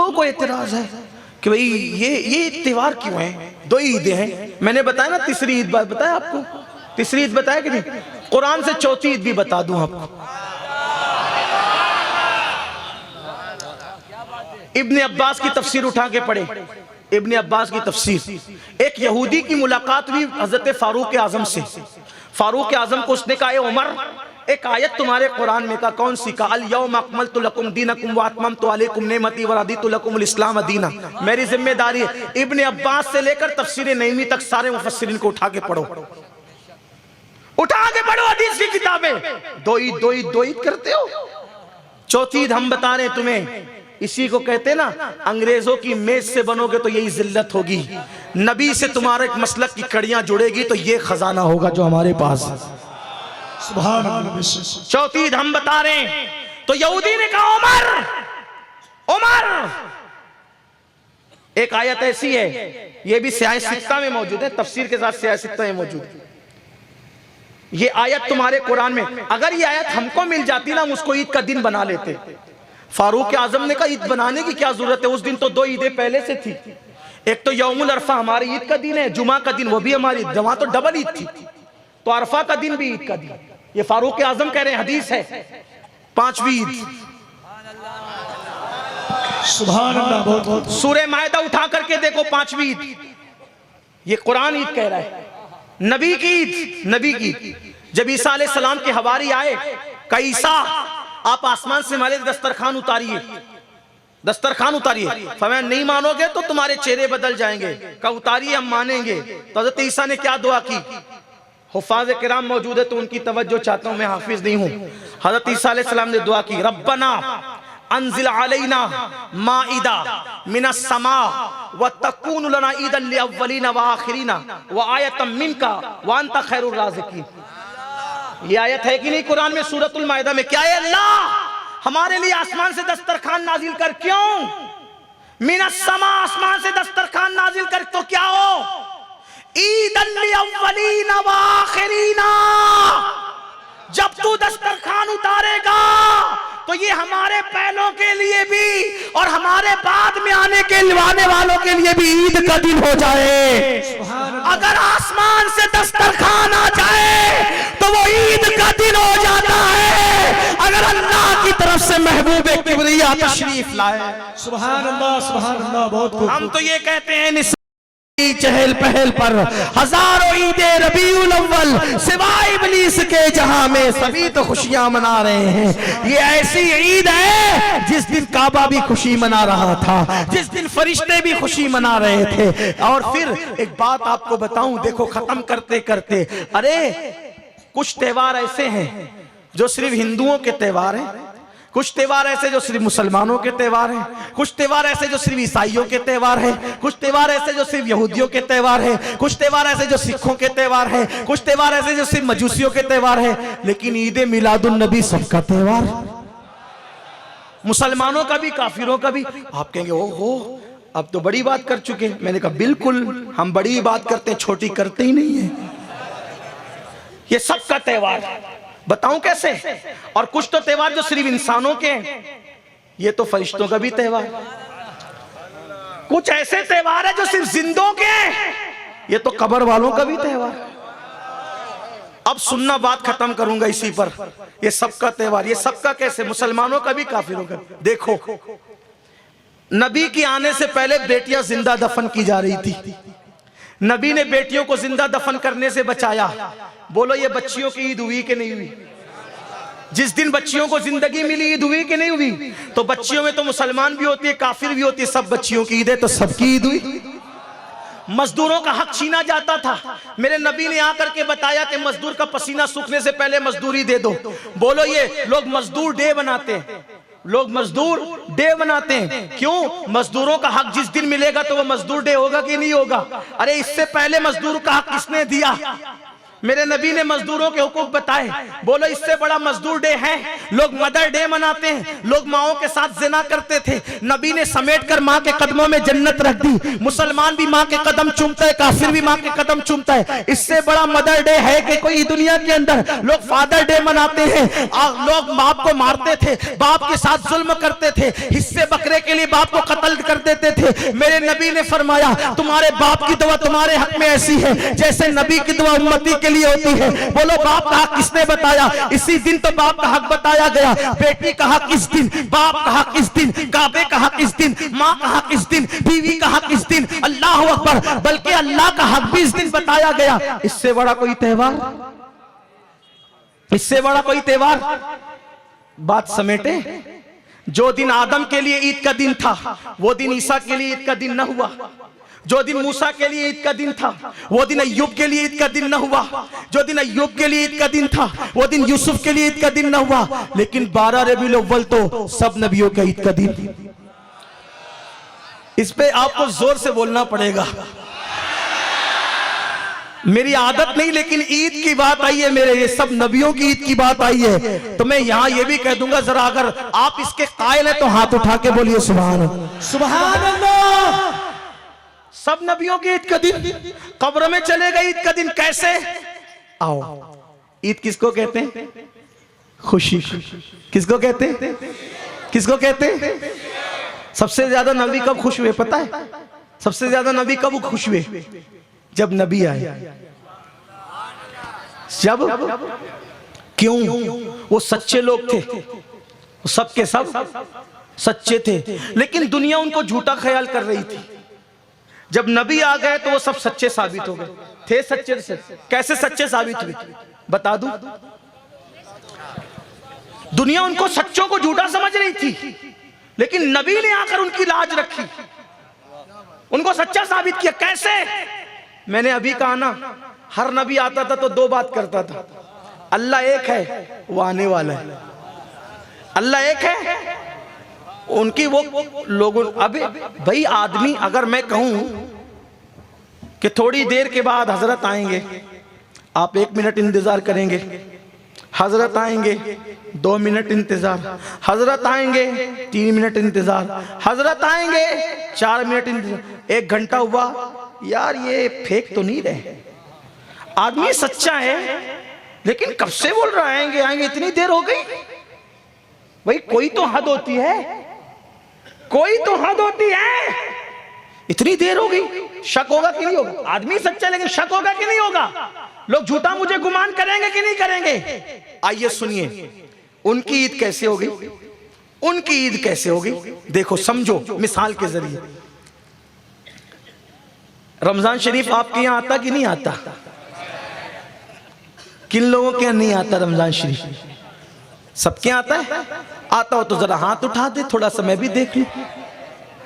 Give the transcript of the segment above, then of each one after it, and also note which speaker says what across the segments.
Speaker 1: लोगों को एतराज है कि भाई ये त्योहार क्यों है, दो ईदें हैं। मैंने बताया ना तीसरी ईद बताया आपको, तीसरी ईद बताया कि नहीं? कुरान से चौथी ईद भी बता दूं आपको। इब्ने अब्बास की तफसीर उठा के पढ़े, इब्ने अब्बास की तफसीर। एक यहूदी की मुलाकात हुई हजरत फारूक आजम से। फारूक आजम को उसने कहा, उमर एक आयत तुम्हारे कुरान में का कौन सी? का अल यौम अकमलतु लकुम दीनकुम व अतममतु अलैकुम निअमती व रदीतु लकुमुल इस्लाम दीना। मेरी जिम्मेदारी है इब्ने अब्बास से लेकर तफसीर नईमी तक सारे मुफस्सिरीन को उठा के पढ़ो, उठा के पढ़ो हदीस की किताबें। दो ईद दो ईद दो ईद करते हो, चौथी ईद हम बता रहे हैं तुम्हें। इसी को कहते हैं ना, अंग्रेजों की मेज से बनोगे तो यही जिल्लत होगी, नबी से तुम्हारे मसलक की कड़ियां जुड़ेगी तो ये खजाना होगा जो हमारे पास है। सुभान अल्लाह। चौथी ईद हम बता रहे हैं। तो यहूदी ने कहा, उमर उमर एक आयत ऐसी है, ये भी सियाह सित्ता में मौजूद है, तफसीर के साथ सियाह सित्ता में मौजूद है। ये आयत तुम्हारे कुरान में, अगर ये आयत हमको मिल जाती ना, हम उसको ईद का दिन बना लेते। फारूक आजम ने कहा, ईद बनाने की क्या जरूरत है, उस दिन तो दो ईदें पहले से थी। एक तो यौमुल अरफा हमारी ईद का दिन है, जुमा का दिन वो भी हमारी, वहां तो डबल ईद थी, तो अरफा का दिन भी ईद का दिन। ये फारूक आजम कह रहे हैं, हदीस है, पांचवी ईद। सुभान अल्लाह। सूरह मायदा उठा करके देखो, पांचवी ईद, ये कुरान ईद कह रहा है, नबी की ईद, नबी की ईद। जब ईसा अलैहिस्सलाम के हवारी आए, कहा ईसा आप आसमान से हमारे दस्तरखान उतारिए, दस्तरखान उतारिए। फरमाया नहीं मानोगे तो तुम्हारे चेहरे बदल जाएंगे। कहा उतारिए, हम मानेंगे। तो हज़रत ईसा ने क्या दुआ की? हुफ़ाज़ किराम मौजूद है तो उनकी तवज्जो चाहता हूं, मैं हाफिज नहीं हूं। हज़रत ईसा अलैहिस्सलाम ने दुआ की, रब्बना अंजिल अलैना माइदा मिनस समा व तकून लना ईदन लिअव्वलिना व आखिरीना व आयतम मिनका व अंत खैरुर राज़िकीन। ये आयत है कि नहीं कुरान में, सूरतुल माइदा में? क्या है? अल्लाह हमारे लिए आसमान से दस्तरखान नाजिल कर। क्यों? मिनस समा, आसमान से दस्तरखान नाजिल कर तो क्या हो? ईदन लिअव्वलिना व आखिरीना। जब तू दस्तरखान उतारेगा तो ये हमारे पहलों के लिए भी और हमारे बाद में आने वालों के लिए भी ईद का दिन हो जाए। अगर आसमान से दस्तरखान आ जाए तो वो ईद का दिन हो जाता है, अगर अल्लाह की तरफ से महबूब किबरिया तशरीफ लाए। सुभान अल्लाह, सुभान अल्लाह। बहुत हम तो ये कहते हैं, चहल पहल पर हजारों ईदे रबीउल अव्वल सिवाय इब्लीस के जहां में सभी तो खुशियां मना रहे हैं। ये ऐसी ईद है जिस दिन काबा भी खुशी मना रहा था, जिस दिन फरिश्ते भी खुशी मना रहे थे। और फिर एक बात आपको बताऊं, देखो खत्म करते करते, अरे कुछ त्योहार ऐसे हैं जो सिर्फ हिंदुओं के त्योहार हैं, कुछ त्योहार ऐसे जो सिर्फ मुसलमानों के त्योहार हैं, कुछ त्योहार ऐसे जो सिर्फ ईसाइयों के त्योहार हैं, कुछ त्योहार ऐसे जो सिर्फ यहूदियों के त्योहार हैं, कुछ त्योहार ऐसे जो सिखों के त्योहार हैं, कुछ त्योहार ऐसे जो सिर्फ मजूसियों के त्योहार हैं। लेकिन ईद मिलादुन नबी सबका त्योहार, मुसलमानों का भी, काफिरों का भी। आप कहेंगे ओहो अब तो बड़ी बात कर चुके। मैंने कहा बिल्कुल, हम बड़ी बात करते हैं, छोटी करते ही नहीं है। ये सबका त्योहार, बताऊं कैसे? और कुछ तो त्योहार जो सिर्फ इंसानों के हैं, ये तो फरिश्तों का भी त्योहार। कुछ ऐसे त्योहार है जो सिर्फ जिंदों के हैं, ये तो कब्र वालों का भी त्योहार। अब सुनना, बात खत्म करूंगा इसी पर। ये सबका त्योहार, ये सबका कैसे? मुसलमानों का भी, काफिरों का भी। देखो नबी के आने से पहले बेटियां जिंदा दफन की जा रही थी। नबी ने बेटियों को जिंदा दफन करने से बचाया। बोलो ये बच्चियों की ईद हुई कि नहीं हुई? जिस दिन बच्चियों को जिंदगी मिली, ईद हुई कि नहीं हुई? तो बच्चियों में तो मुसलमान भी होती है, काफिर भी होती है, सब बच्चियों की ईद है, तो सबकी ईद हुई। मजदूरों का हक छीना जाता था, मेरे नबी ने आकर के बताया कि मजदूर का पसीना सूखने से पहले मजदूरी दे दो। बोलो ये लोग मजदूर डे बनाते हैं, लोग मजदूर डे बनाते हैं। क्यों? मजदूरों का हक जिस दिन मिलेगा तो वो मजदूर डे होगा कि नहीं होगा? अरे इससे पहले मजदूर का हक किसने दिया? मेरे नबी ने मजदूरों के हुकूक बताए। बोलो इससे बड़ा मजदूर डे है? लोग मदर डे मनाते हैं, लोग माओं के साथ जिना करते थे। नबी ने समेट कर माँ के कदमों में जन्नत रख दी। मुसलमान भी माँ के कदम चूमता है, काफिर भी माँ के कदम चूमता है। इससे बड़ा मदर डे है कि कोई दुनिया के अंदर? लोग फादर डे मनाते हैं। लोग बाप को मारते थे, बाप के साथ जुल्म करते थे, हिस्से बकरे के लिए बाप को कत्ल कर देते थे। मेरे नबी ने फरमाया तुम्हारे बाप की दुआ तुम्हारे हक में ऐसी है जैसे नबी की दुआ उम्मती के लिए होती है। बोलो बाप का हक किसने बताया? इसी दिन तो बाप का हक बताया गया। बेटी का हक किस दिन, बाप का हक किस दिन, काबे का हक किस दिन, माँ का हक किस दिन, बीवी का हक किस दिन, अल्लाह अकबर, बल्कि अल्लाह का हक भी इस दिन बताया गया। इससे बड़ा कोई त्योहार, इससे बड़ा कोई त्योहार? बात समेटे। जो दिन आदम के लिए ईद का दिन था वो दिन ईसा के लिए ईद का दिन न हुआ। जो दिन मूसा के लिए ईद का दिन था वो दिन अय्यूब के लिए ईद का दिन न हुआ। जो दिन अय्यूब के लिए ईद का दिन था वो दिन यूसुफ के लिए ईद का दिन न हुआ। लेकिन 12 रबीउल अव्वल तो सब नबियों का ईद का दिन। इस पे आपको जोर से बोलना पड़ेगा। मेरी आदत नहीं, लेकिन ईद की बात आई है मेरे, ये सब नबियों की ईद की बात आई है, तो मैं यहां ये भी कह दूंगा, जरा अगर आप इसके कायल हैं तो हाथ उठा के बोलिए सुभान सुभान अल्लाह। सब नबियों की ईद का दिन, कब्र में चलेगा ईद का दिन। कैसे? आओ, ईद किसको कहते हैं? खुशी। किसको कहते हैं? किसको कहते हैं? सबसे ज्यादा नबी कब खुश हुए पता है? सबसे ज्यादा नबी कब खुश हुए? जब नबी आए। जब, क्यों? वो सच्चे लोग थे, सबके सब सच्चे थे, लेकिन दुनिया उनको झूठा ख्याल कर रही थी। जब नबी आ गए तो वो सब सच्चे साबित हो गए। थे सच्चे से कैसे सच्चे साबित हुए बता दूं? दुनिया उनको सच्चों को झूठा समझ रही थी, लेकिन नबी ने आकर उनकी लाज रखी, उनको सच्चा साबित किया। कैसे? मैंने अभी कहा ना, हर नबी आता था तो दो बात करता था, अल्लाह एक है, वो आने वाला है। अल्लाह एक है, उनकी वो लोगों, अभी भाई आदमी, अगर मैं कहूं कि थोड़ी देर के बाद हजरत आएंगे, आप 1 मिनट इंतजार करेंगे, हजरत आएंगे 2 मिनट इंतजार, हजरत आएंगे 3 मिनट इंतजार, हजरत आएंगे 4 मिनट इंतजार, 1 घंटा हुआ, यार ये फेक तो नहीं रहे। आदमी सच्चा है, लेकिन कब से बोल रहा है आएंगे आएंगे, इतनी देर हो गई। भाई कोई तो हद होती है, कोई तो हद होती है। इतनी देर हो गई, शक होगा कि नहीं होगा? आदमी सच्चा, लेकिन शक होगा कि नहीं होगा? लोग झूठा मुझे गुमान करेंगे कि नहीं करेंगे? आइए सुनिए, उनकी ईद कैसे होगी, उनकी ईद कैसे होगी, देखो समझो मिसाल के जरिए। रमजान शरीफ आपके यहाँ आता कि नहीं आता? किन लोगों के यहाँ नहीं आता रमजान शरीफ? सबके आता है? आता हो तो जरा हाथ उठा दे, थोड़ा सा मैं भी देख लूं।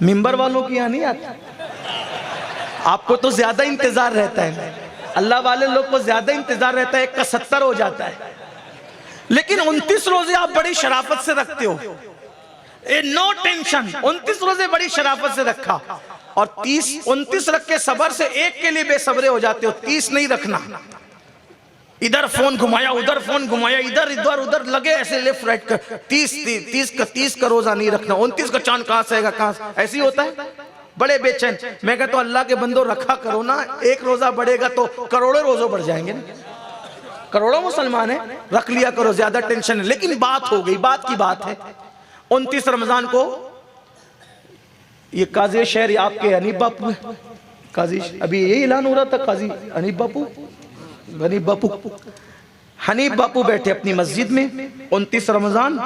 Speaker 1: मिंबर वालों के यहाँ नहीं आता? आपको तो ज्यादा इंतजार रहता है, अल्लाह वाले लोग को ज्यादा इंतजार रहता है, 1 का 70 हो जाता है। लेकिन 29 रोजे आप बड़ी शराफत से रखते हो, नो टेंशन। 29 रोजे बड़ी शराफत से रखा, और 29 रख के सबर से एक के लिए बेसब्रे हो जाते हो। 30 नहीं रखना, इधर फोन घुमाया, उधर फोन घुमाया, इधर इधर उधर लगे ऐसे लेफ्ट राइट कर। 30 का रोजा नहीं रखना। 29 का चांद कहां से आएगा, कहां से? ऐसे ही होता है, बड़े बेचैन। मैं कहता हूं अल्लाह के बंदो रखा करो ना, 1 रोजा बढ़ेगा तो करोड़ों रोजे बढ़ जाएंगे ना। करोड़ों मुसलमान है, रख लिया करो, ज्यादा टेंशन है। लेकिन बात हो गई, बात की बात है। 29 रमजान को ये काजी शहर आपके हनीफ बापू, काजी अभी यही ऐलान हो रहा था, काजी हनीफ बापू, हनीफ बापू बैठे अपनी मस्जिद में 29 रमजान।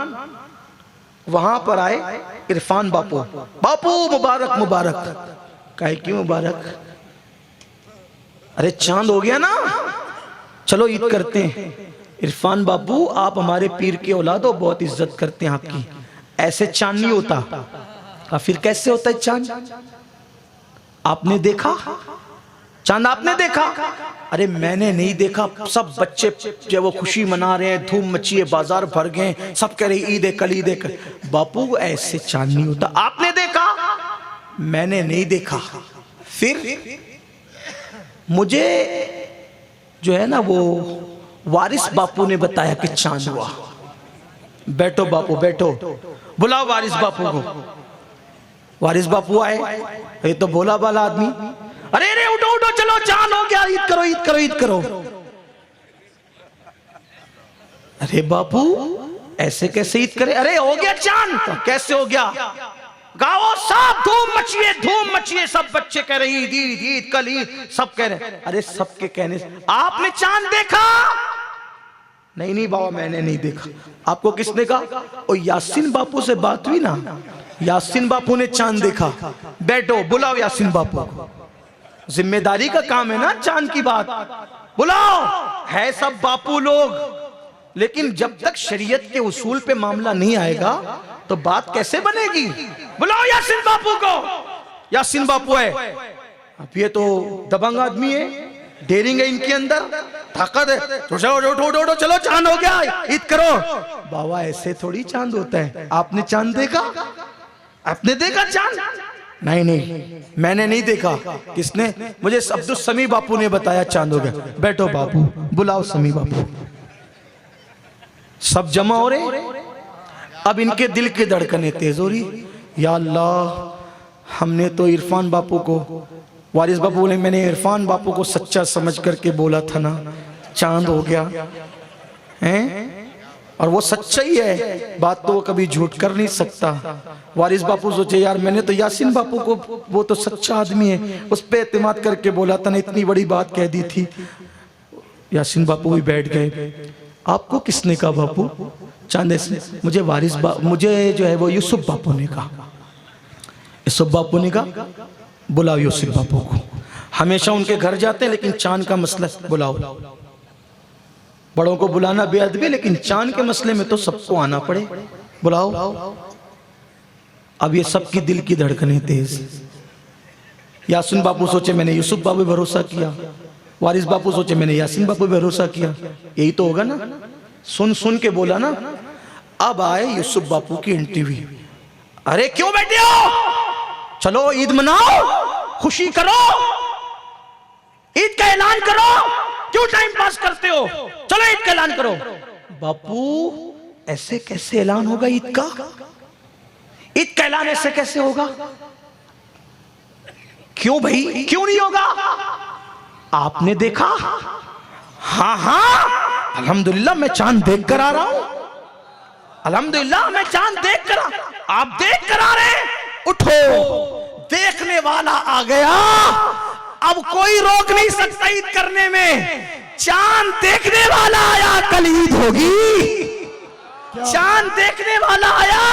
Speaker 1: वहां पर आए इरफान बापू, बापू मुबारक मुबारक। कहे क्यों मुबारक? अरे चांद हो गया ना, चलो ईद करते हैं। इरफान बापू आप हमारे पीर के औलाद हो, बहुत इज्जत करते हैं आपकी, ऐसे चांद नहीं होता। फिर कैसे होता है चांद? आपने देखा चांद? आपने देखा? अरे मैंने नहीं देखा। सब बच्चे जो वो खुशी मना रहे हैं, धूम मची है, बाजार भर गए, सब कह रहे ईद है कल, ईद है कल। बापू ऐसे चांद नहीं होता। आपने देखा? मैंने नहीं देखा। फिर मुझे जो है ना वो वारिस बापू ने बताया कि चांद हुआ। बैठो बापू बैठो, बुलाओ वारिस बापू को। वारिस बापू आए, ये तो भोला भाला आदमी, अरे अरे उठो उठो चलो चांद हो गया, ईद करो ईद करो ईद करो। अरे बापू ऐसे कैसे ईद करे, अरे हो गया चांद। तो कैसे हो गया, गाओ सब धूम मचिए, सब बच्चे कह रहे ईद ईद ईद कल ईद, सब कह रहे। अरे सबके कहने से आपने चांद देखा? नहीं नहीं बाबा मैंने नहीं देखा। आपको किसने कहा? और यासीन बापू से बात हुई ना, यासीन बापू ने चांद देखा। बैठो बुलाओ यासीन बापू को, जिम्मेदारी का काम है ना चांद की बात। बुलाओ, है सब बापू लोग, लेकिन जब तक शरीयत के उसूल पे मामला नहीं आएगा तो बात कैसे बनेगी। बुलाओ यासीन बापू को। यासीन बापू है, अब ये तो दबंग आदमी है, डेरिंग है इनके अंदर, ताकत है। तो चलो चलो चांद हो गया, ईद करो। बाबा ऐसे थोड़ी चांद होता है। आपने चांद देखा? आपने देखा चांद? नहीं नहीं मैंने नहीं देखा। किसने? मुझे अब्दुल समी बापू ने बताया चांद हो गया। बैठो बापू, बुलाओ समी बापू। सब जमा हो रहे, अब इनके दिल की धड़कनें तेज हो रही। या अल्लाह, हमने तो इरफान बापू को, वारिस बापू बोले मैंने इरफान बापू को सच्चा समझ करके बोला था ना, चांद हो गया हैं, और वो सच्चा ही है, बात तो वो कभी झूठ कर नहीं सकता। वारिस बापू सोचे यार मैंने तो यासीन बापू को, वो तो सच्चा आदमी है, उस पर एतमाद करके बोला था ना, इतनी बड़ी बात कह दी थी। यासीन बापू भी बैठ गए। आपको किसने कहा बापू चांद ऐसे? मुझे मुझे जो है वो यूसुफ बापू ने कहा। यूसुफ बापू ने कहा बुलाओ यूसुफ बापू को। हमेशा उनके घर जाते हैं, लेकिन चांद का मसला बुलाओ। बड़ों को बुलाना बेअदबी, लेकिन चांद के मसले में तो सबको आना पड़े। बुलाओ। अब ये सबकी दिल की धड़कनें तेज। यासीन बापू सोचे मैंने यूसुफ बापू भरोसा किया, वारिस बापू सोचे मैंने यासीन बापू भरोसा किया, यही तो होगा ना। सुन सुन के बोला ना। अब आए यूसुफ बापू की इंटरव्यू। अरे क्यों बैठे हो, चलो ईद मनाओ, खुशी करो, ईद का ऐलान करो, क्यों टाइम पास करते हो, चलो ईद का ऐलान करो। बापू ऐसे कैसे ऐलान होगा ईद का? ईद का ऐलान ऐसे कैसे होगा? क्यों भाई, क्यों नहीं होगा? आपने देखा? हाँ हाँ अल्हम्दुलिल्लाह मैं चांद देख कर आ रहा हूं, अल्हम्दुलिल्लाह मैं चांद देख कर, आप देख कर आ रहे हैं। उठो, देखने वाला आ गया, अब कोई रोक नहीं सकता ईद करने में। चांद देखने वाला आया, कल ईद होगी। चांद देखने वाला आया,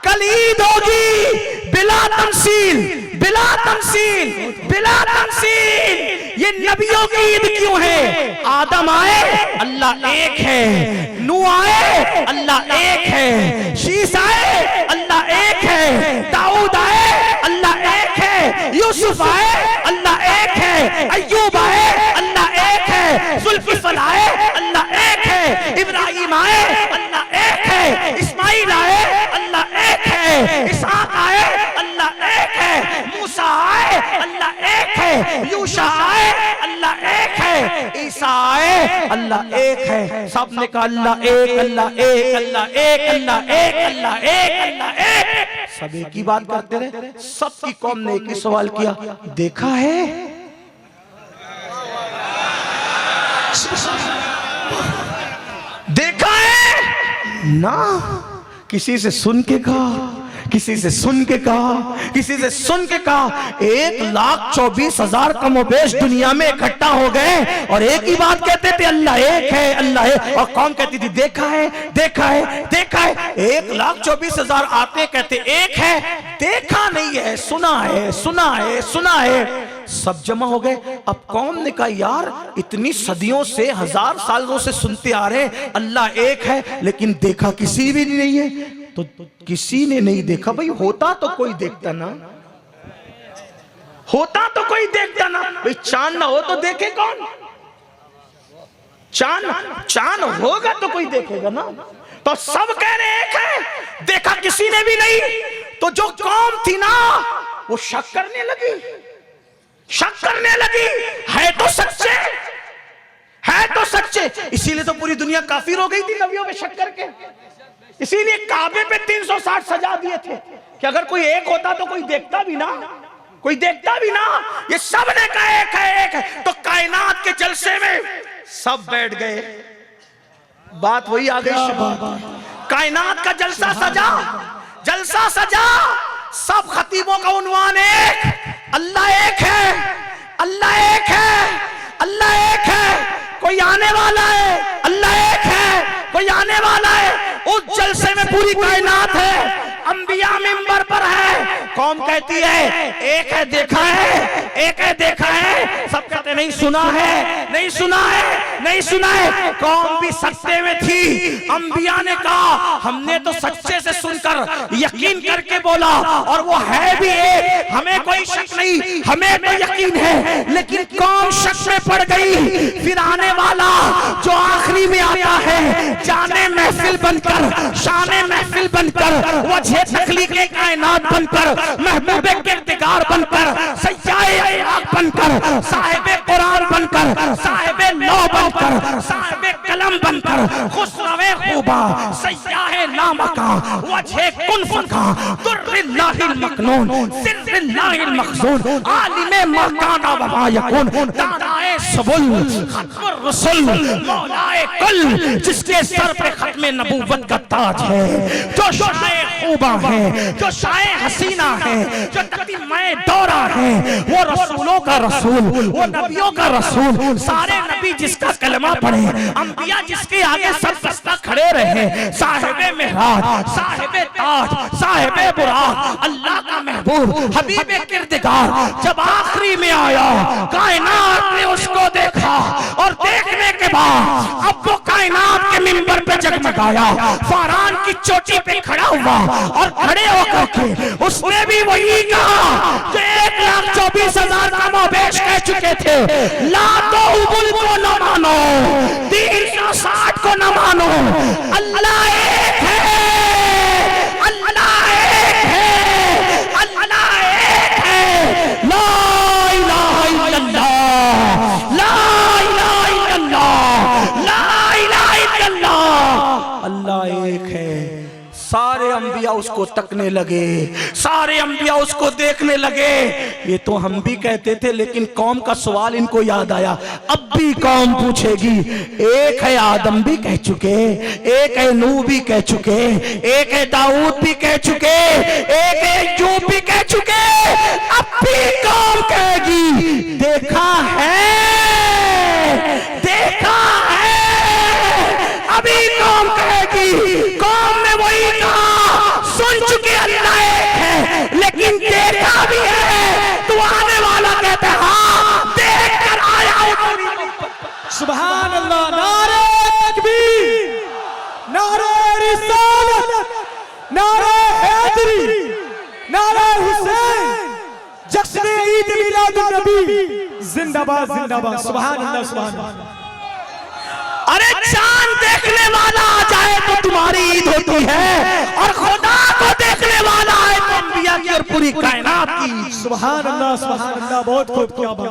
Speaker 1: कल ईद होगी। बिला तमसील, बिला तमसील, बिला तमसील। ये नबियों की ईद क्यों है? आदम आए अल्लाह एक है, नूह आए अल्लाह एक है, शीस आए अल्लाह एक है, दाऊद आए अल्लाह एक है, यूसुफ आए अल्लाह एक है, अय्यूब आए अल्लाह एक है, जुल्किफल आए अल्लाह एक है, इब्राहिम आए अल्लाह एक है, इस्माइल आए अल्लाह एक है, इसहाक आए अल्लाह एक है, मूसा आए अल्लाह एक है, यूशा आए अल्लाह एक है, ईसा आए अल्लाह एक है। सबने कहा अल्लाह एक, अल्लाह एक, अल्लाह एक, अल्लाह एक, अल्लाह एक, अल्लाह एक। सब एक ही बात करते रहे। सबकी कौम ने एक ही सवाल किया, देखा है? देखा है ना? किसी से सुन के कहा, किसी से सुन के कहा, किसी से सुन के कहा। 1,24,000 कमोबेश दुनिया में इकट्ठा हो गए और एक ही बात कहते थे, अल्लाह एक है, अल्लाह है। और कौन कहती थी देखा है, देखा है, देखा है। 1,24,000 आते कहते एक है, देखा नहीं है, सुना है, सुना है, सुना है। सब जमा हो गए। अब कौम ने कहा यार इतनी सदियों से, 1000 सालों से सुनते आ रहे हैं अल्लाह एक है, लेकिन देखा किसी भी नहीं है। तो किसी ने नहीं देखा। भाई होता तो कोई देखता ना, होता तो कोई देखता ना। भाई चांद ना हो तो देखे कौन? चांद होगा तो कोई देखेगा ना। तो सब कह रहे एक है, देखा किसी ने भी नहीं। तो जो कौम थी ना वो शक करने लगी, शक करने लगी। है तो सच्चे, है तो सच्चे, इसीलिए तो पूरी दुनिया काफिर हो गई थी नबियों पे शक करके। इसीलिए काबे पे 360 सजा दिए थे कि अगर कोई एक होता तो कोई देखता भी ना, कोई देखता भी ना। ये सब ने कहा एक है, एक है, तो कायनात के जलसे में सब बैठ गए। बात वही आ गई, कायनात का जलसा सजा, जलसा सजा। सब खतीबों का उन्वान एक, अल्लाह एक है, अल्लाह एक है, अल्लाह एक है, कोई आने वाला है, अल्लाह एक है, कोई आने वाला है। उस जलसे में पूरी कायनात है, अंबिया मिंबर पर है, कौम कहती है एक है, देखा है, एक है, देखा है। सब कहते नहीं सुना है, नहीं सुना है, नहीं सुना है। कौम भी सच्चे में थी। अंबिया ने कहा हमने तो सच्चे से सुनकर यकीन करके बोला, और वो है भी एक, हमें कोई शक नहीं, हमें तो यकीन है। लेकिन कौम शक में पड़ गई। फिर आने वाला जो आखिरी में आता है, जाने महफिल बनकर, शाने महफिल बनकर, वजह तखलीक़े कायनात बनकर, महबूबे किरदार बनकर, सय्याए आग बनकर, साहिबे कुरान बनकर, साहिबे लौ बनकर, साहिबे कलम बनकर, खुसरवे खूबा, सय्याए नामका, वजह कुन फका, दुर्रिल्लाहिल मकनून, सिर्रिल्लाहिल मखज़ून, आलिमे मकाना व मा यकून, दानाए सबुल, खत्मुर रसूल, मौलाए कुल, जिसके सर पे खत्मे नबूवत का ताज है, जो शाए खूबा है, जो शाए हसीना है, जो तकीमए दौरा है, वो रसूलों का रसूल, वो नबियों का रसूल। सारे नबी जिसका कलमा पढ़े, अंबिया जिसके आगे सब सस्ता खड़े रहे, साहिबे मेहराज, साहिबे ताज, साहिबे बुराक, अल्लाह का महबूब, हबीबे किरदार, जब आखिरी में आया, कायनात ने उसको देखा, और देखने के बाद अब वो कायनात के मिंबर पे जगमगाया, फारान की चोटी पे खड़ा हुआ, और खड़े होकर के उसने भी वही कहा जो 1,24,000 का मोबेश कह चुके थे, ला तो उबुल को न मानो, 360 को न मानो, अल्लाह एक है, अल्लाह एक है, अल्लाह एक है, ला इलाहा इल्लल्लाह, ला इलाहा इल्लल्लाह, ला इलाहा इल्लल्लाह, अल्लाह एक है। सारे अंबिया उसको तकने लगे, सारे अंबिया उसको देखने लगे। ये तो हम भी कहते थे, लेकिन कौम का सवाल इनको याद आया। अब भी कौम पूछेगी, एक है आदम भी कह चुके, एक है नूह भी कह चुके, एक है दाऊद भी कह चुके, एक है अय्यूब भी कह चुके। अब भी कौम कहेगी देखा है, देखा है। अभी कौम कहेगी, कौम ने वही कहा, सुन चुके अल्लाह एक है, लेकिन देखा भी है। तो आने वाला कहता है हाँ देख कर आया हूं।
Speaker 2: सुभान अल्लाह, नारे तकबीर, नारे रिसालत, नारे हैदरी, नारे हुसैन, जश्न ईद मिलादुन नबी, जिंदाबाद जिंदाबाद। सुभान अल्लाह, सुभान अल्लाह।
Speaker 1: अरे चांद देखने वाला आ जाए तो तुम्हारी ईद होती है, और खुदा को देखने वाला आए तो अंबिया की और पूरी कायनात की।
Speaker 2: सुभान अल्लाह, सुभान अल्लाह। बहुत खूब, क्या बात।